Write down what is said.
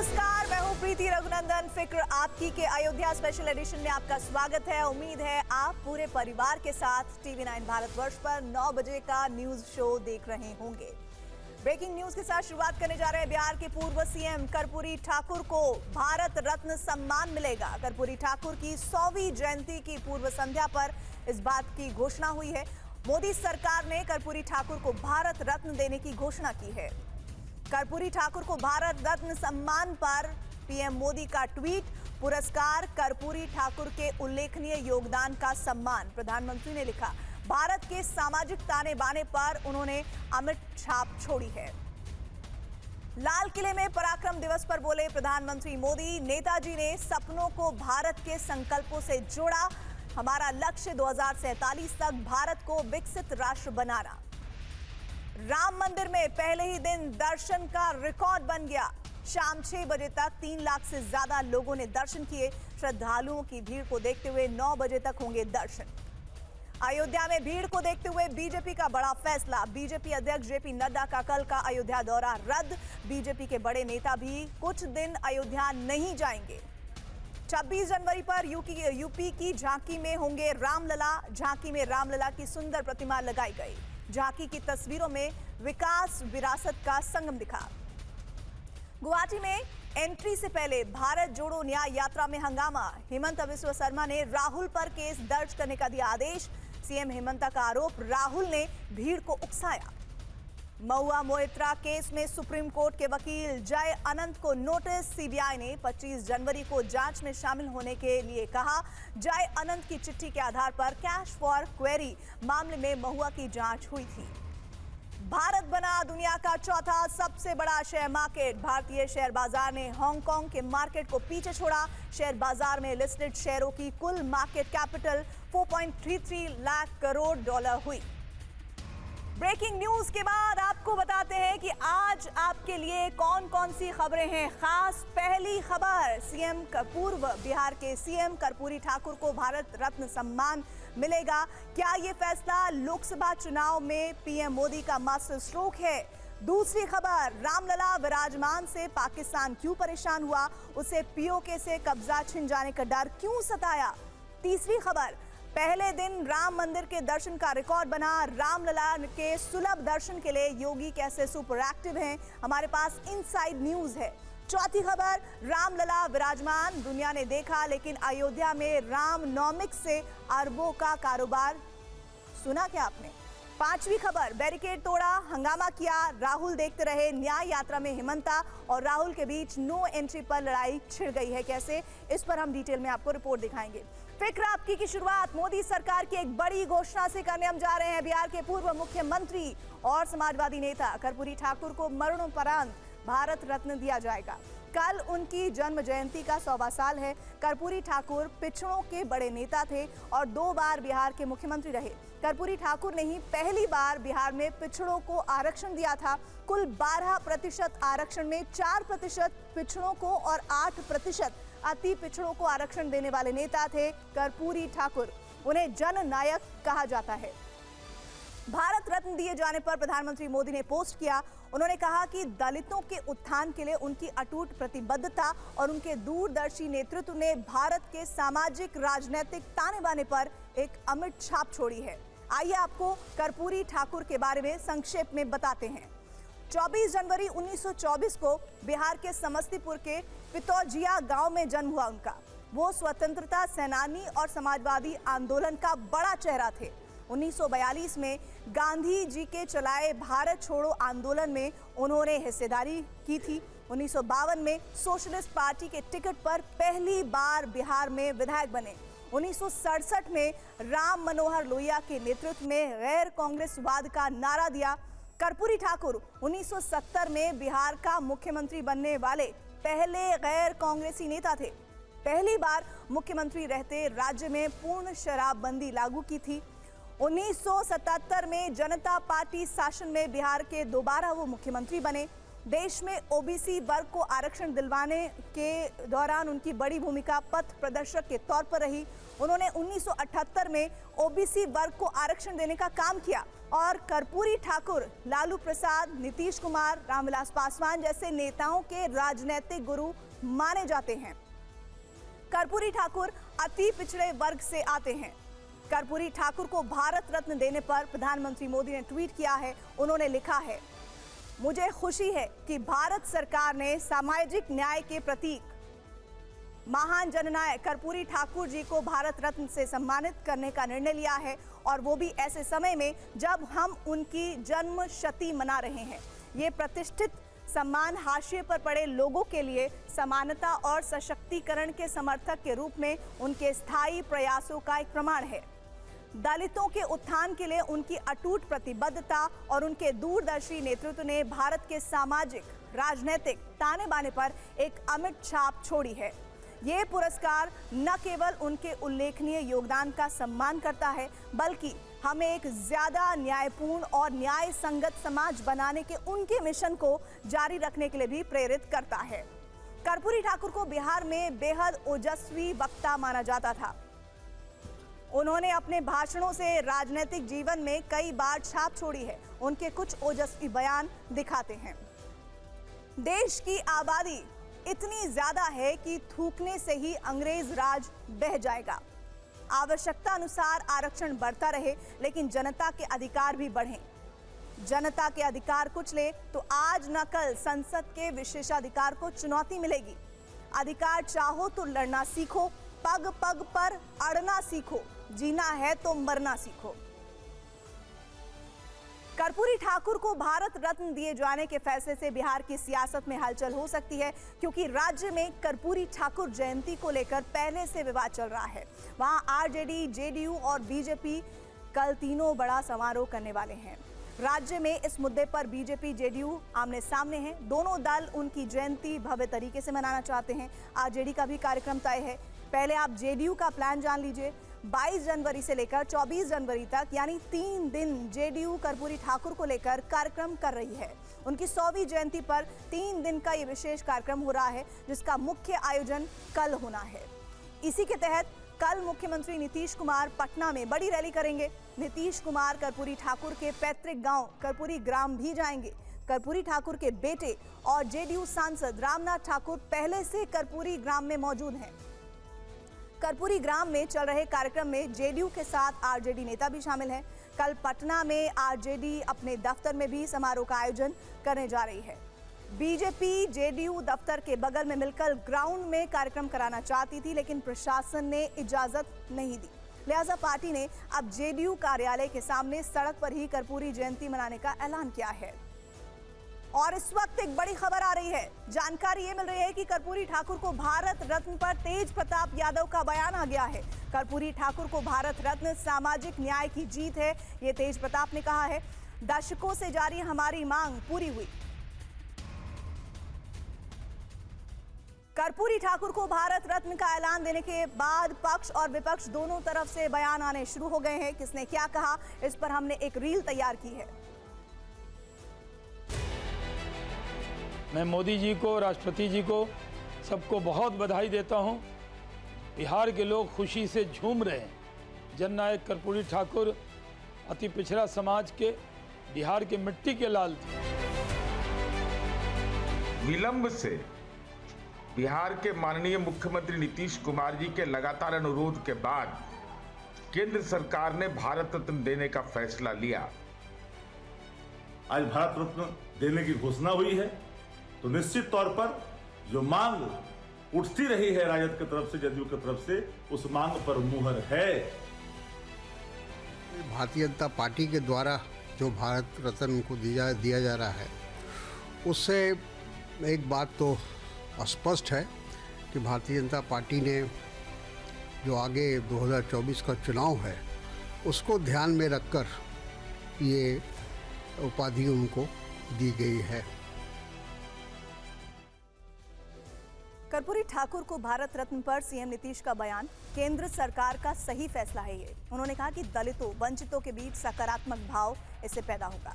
नमस्कार, मैं हूं प्रीति रघुनंदन। फिक्र आपकी के अयोध्या स्पेशल एडिशन में आपका स्वागत है। उम्मीद है आप पूरे परिवार के साथ टीवी 9 भारतवर्ष पर 9 बजे का न्यूज शो देख रहे होंगे। ब्रेकिंग न्यूज के साथ शुरुआत करने जा रहे हैं। बिहार के पूर्व सीएम कर्पूरी ठाकुर को भारत रत्न सम्मान मिलेगा। कर्पूरी ठाकुर की 100वीं जयंती की पूर्व संध्या पर इस बात की घोषणा हुई है। मोदी सरकार ने कर्पूरी ठाकुर को भारत रत्न देने की घोषणा की है। कर्पूरी ठाकुर को भारत रत्न सम्मान पर पीएम मोदी का ट्वीट। पुरस्कार कर्पूरी ठाकुर के उल्लेखनीय योगदान का सम्मान, प्रधानमंत्री ने लिखा। भारत के सामाजिक ताने बाने पर उन्होंने अमिट छाप छोड़ी है। लाल किले में पराक्रम दिवस पर बोले प्रधानमंत्री मोदी, नेताजी ने सपनों को भारत के संकल्पों से जोड़ा। हमारा लक्ष्य 2047 तक भारत को विकसित राष्ट्र बनाना। राम मंदिर में पहले ही दिन दर्शन का रिकॉर्ड बन गया। शाम 6 बजे तक 3 लाख से ज्यादा लोगों ने दर्शन किए। श्रद्धालुओं की भीड़ को देखते हुए 9 बजे तक होंगे दर्शन। अयोध्या में भीड़ को देखते हुए बीजेपी का बड़ा फैसला। बीजेपी अध्यक्ष जेपी नड्डा का कल का अयोध्या दौरा रद्द। बीजेपी के बड़े नेता भी कुछ दिन अयोध्या नहीं जाएंगे। 26 जनवरी पर यूपी की झांकी में होंगे रामलला। झांकी में रामलला की सुंदर प्रतिमा लगाई गई। झांकी की तस्वीरों में विकास विरासत का संगम दिखा। गुवाहाटी में एंट्री से पहले भारत जोड़ो न्याय यात्रा में हंगामा। हेमंत बिस्वा शर्मा ने राहुल पर केस दर्ज करने का दिया आदेश। सीएम हेमंत का आरोप, राहुल ने भीड़ को उकसाया। महुआ मोइत्रा केस में सुप्रीम कोर्ट के वकील जय अनंत को नोटिस। सीबीआई ने 25 जनवरी को जांच में शामिल होने के लिए कहा। जय अनंत की चिट्ठी के आधार पर कैश फॉर क्वेरी मामले में महुआ की जांच हुई थी। भारत बना दुनिया का चौथा सबसे बड़ा शेयर मार्केट। भारतीय शेयर बाजार ने हांगकांग के मार्केट को पीछे छोड़ा। शेयर बाजार में लिस्टेड शेयरों की कुल market capital 4.33 lakh crore dollar हुई। ब्रेकिंग न्यूज के बाद आपको बताते हैं कि आज आपके लिए कौन कौन सी खबरें हैं खास। पहली खबर, पूर्व बिहार के सीएम कर्पूरी ठाकुर को भारत रत्न सम्मान मिलेगा। क्या ये फैसला लोकसभा चुनाव में पीएम मोदी का मास्टर स्ट्रोक है? दूसरी खबर, रामलला विराजमान से पाकिस्तान क्यों परेशान हुआ? उसे पीओके से कब्जा छिन जाने का डर क्यों सताया? तीसरी खबर, पहले दिन राम मंदिर के दर्शन का रिकॉर्ड बना। रामलला के सुलभ दर्शन के लिए योगी कैसे सुपर एक्टिव हैं, हमारे पास इनसाइड न्यूज है। चौथी खबर, रामलला विराजमान, दुनिया ने देखा लेकिन अयोध्या में रामनॉमिक्स से अरबों का कारोबार, सुना क्या आपने? पांचवी खबर, बैरिकेड तोड़ा, हंगामा किया, राहुल देखते रहे। न्याय यात्रा में हेमंता और राहुल के बीच नो एंट्री पर लड़ाई छिड़ गई है कैसे, इस पर हम डिटेल में आपको रिपोर्ट दिखाएंगे। फिक्र आपकी की शुरुआत मोदी सरकार की एक बड़ी घोषणा से करने हम जा रहे हैं। बिहार के पूर्व मुख्यमंत्री और समाजवादी नेता कर्पूरी ठाकुर को मरणोपरांत भारत रत्न दिया जाएगा। कल उनकी जन्म जयंती का 100वां साल है। कर्पूरी ठाकुर पिछड़ों के बड़े नेता थे और 2 बार बिहार के मुख्यमंत्री रहे। कर्पूरी ठाकुर ने ही पहली बार बिहार में पिछड़ों को आरक्षण दिया था। कुल 12% आरक्षण में 4% पिछड़ों को और 8% अति पिछड़ों को आरक्षण देने वाले नेता थे कर्पूरी ठाकुर। उन्हें जननायक कहा जाता है। भारत रत्न दिए जाने पर प्रधानमंत्री मोदी ने पोस्ट किया। उन्होंने कहा कि दलितों के उत्थान के लिए उनकी अटूट प्रतिबद्धता और उनके दूरदर्शी नेतृत्व ने भारत के सामाजिक राजनीतिक ताने बाने पर एक अमिट छाप छोड़ी है। आइए आपको कर्पूरी ठाकुर के बारे में संक्षेप में बताते हैं। 24 जनवरी 1924 को बिहार के समस्तीपुर के पितौजिया गांव में जन्म हुआ उनका। वो स्वतंत्रता सेनानी और समाजवादी आंदोलन का बड़ा चेहरा थे। 1942 में गांधी जी के चलाए भारत छोड़ो आंदोलन में उन्होंने हिस्सेदारी की थी। 1952 में सोशलिस्ट पार्टी के टिकट पर पहली बार बिहार में विधायक बने। 1967 में राम मनोहर लोहिया के नेतृत्व में गैर कांग्रेसवाद का नारा दिया। कर्पूरी ठाकुर 1970 में बिहार का मुख्यमंत्री बनने वाले पहले गैर कांग्रेसी नेता थे। पहली बार मुख्यमंत्री रहते राज्य में पूर्ण शराबबंदी लागू की थी। 1977 में जनता पार्टी शासन में बिहार के दोबारा वो मुख्यमंत्री बने। देश में ओबीसी वर्ग को आरक्षण दिलवाने के दौरान उनकी बड़ी भूमिका पथ प्रदर्शक के तौर पर रही। उन्होंने 1978 में ओबीसी वर्ग को आरक्षण देने का काम किया और कर्पूरी ठाकुर, लालू प्रसाद, नीतीश कुमार, रामविलास पासवान जैसे नेताओं के राजनीतिक गुरु माने जाते हैं। कर्पूरी ठाकुर अति पिछड़े वर्ग से आते हैं। कर्पूरी ठाकुर को भारत रत्न देने पर प्रधानमंत्री मोदी ने ट्वीट किया है। उन्होंने लिखा है, मुझे खुशी है कि भारत सरकार ने सामाजिक न्याय के प्रतीक महान जननायक कर्पूरी ठाकुर जी को भारत रत्न से सम्मानित करने का निर्णय लिया है, और वो भी ऐसे समय में जब हम उनकी जन्म शती मना रहे हैं। ये प्रतिष्ठित सम्मान हाशिए पर पड़े लोगों के लिए समानता और सशक्तिकरण के समर्थक के रूप में उनके स्थायी प्रयासों का एक प्रमाण है। दलितों के उत्थान के लिए उनकी अटूट प्रतिबद्धता और उनके दूरदर्शी नेतृत्व ने भारत के सामाजिक, राजनीतिक ताने बाने पर एक अमिट छाप छोड़ी है। ये पुरस्कार न केवल उनके उल्लेखनीय योगदान का सम्मान करता है, बल्कि हमें एक ज्यादा न्यायपूर्ण और न्याय संगत समाज बनाने के उनके मिशन को जारी रखने के लिए भी प्रेरित करता है। कर्पूरी ठाकुर को बिहार में बेहद ओजस्वी वक्ता माना जाता था। उन्होंने अपने भाषणों से राजनीतिक जीवन में कई बार छाप छोड़ी है। उनके कुछ ओजस्वी बयान दिखाते हैं। देश की आबादी इतनी ज्यादा है कि थूकने से ही अंग्रेज राज बह जाएगा। आवश्यकता अनुसार आरक्षण बढ़ता रहे, लेकिन जनता के अधिकार भी बढ़ें। जनता के अधिकार कुचले तो आज न कल संसद के विशेषाधिकार को चुनौती मिलेगी। अधिकार चाहो तो लड़ना सीखो, पग पग पर अड़ना सीखो, जीना है तो मरना सीखो। कर्पूरी ठाकुर को भारत रत्न दिए जाने के फैसले से बिहार की सियासत में हलचल हो सकती है, क्योंकि राज्य में कर्पूरी ठाकुर जयंती को लेकर पहले से विवाद चल रहा है। वहां आरजेडी, जेडीयू और बीजेपी कल तीनों बड़ा समारोह करने वाले हैं। राज्य में इस मुद्दे पर बीजेपी, जेडीयू आमने सामने हैं। दोनों दल उनकी जयंती भव्य तरीके से मनाना चाहते हैं। आरजेडी का भी कार्यक्रम तय है। पहले आप जेडीयू का प्लान जान लीजिए। 22 जनवरी से लेकर 24 जनवरी तक यानी 3 दिन जेडीयू कर्पूरी ठाकुर को लेकर कार्यक्रम कर रही है। उनकी 100वीं जयंती पर 3 दिन का ये विशेष कार्यक्रम हो रहा है, जिसका मुख्य आयोजन कल होना है। इसी के तहत कल मुख्यमंत्री नीतीश कुमार पटना में बड़ी रैली करेंगे। नीतीश कुमार कर्पूरी ठाकुर के पैतृक गांव कर्पूरी ग्राम भी जाएंगे। कर्पूरी ठाकुर के बेटे और जेडीयू सांसद रामनाथ ठाकुर पहले से कर्पूरी ग्राम में मौजूद हैं। कर्पूरी ग्राम में चल रहे कार्यक्रम में जेडीयू के साथ आरजेडी नेता भी शामिल हैं। कल पटना में आरजेडी अपने दफ्तर में भी समारोह का आयोजन करने जा रही है। बीजेपी जेडीयू दफ्तर के बगल में मिलकर ग्राउंड में कार्यक्रम कराना चाहती थी, लेकिन प्रशासन ने इजाजत नहीं दी। लिहाजा पार्टी ने अब जेडीयू कार्यालय के सामने सड़क पर ही कर्पूरी जयंती मनाने का ऐलान किया है। और इस वक्त एक बड़ी खबर आ रही है। जानकारी ये मिल रही है कि कर्पूरी ठाकुर को भारत रत्न पर तेज प्रताप यादव का बयान आ गया है। कर्पूरी ठाकुर को भारत रत्न सामाजिक न्याय की जीत है, ये तेज प्रताप ने कहा है। दशकों से जारी हमारी मांग पूरी हुई। कर्पूरी ठाकुर को भारत रत्न का ऐलान देने के बाद पक्ष और विपक्ष दोनों तरफ से बयान आने शुरू हो गए हैं। किसने क्या कहा, इस पर हमने एक रील तैयार की है। मैं मोदी जी को, राष्ट्रपति जी को, सबको बहुत बधाई देता हूं। बिहार के लोग खुशी से झूम रहे हैं। जननायक कर्पूरी ठाकुर अति पिछड़ा समाज के, बिहार के मिट्टी के लाल थे। विलंब से बिहार के माननीय मुख्यमंत्री नीतीश कुमार जी के लगातार अनुरोध के बाद केंद्र सरकार ने भारत रत्न देने का फैसला लिया। आज भारत रत्न देने की घोषणा हुई है, तो निश्चित तौर पर जो मांग उठती रही है राजद की तरफ से, जदयू की तरफ से, उस मांग पर मुहर है। भारतीय जनता पार्टी के द्वारा जो भारत रत्न उनको दिया जा रहा है, उससे एक बात तो स्पष्ट है कि भारतीय जनता पार्टी ने जो आगे 2024 का चुनाव है उसको ध्यान में रखकर ये उपाधि उनको दी गई है। कर्पूरी ठाकुर को भारत रत्न पर सीएम नीतीश का बयान केंद्र सरकार का सही फैसला है। ये उन्होंने कहा कि दलितों, वंचितों के बीच सकारात्मक भाव इससे पैदा होगा।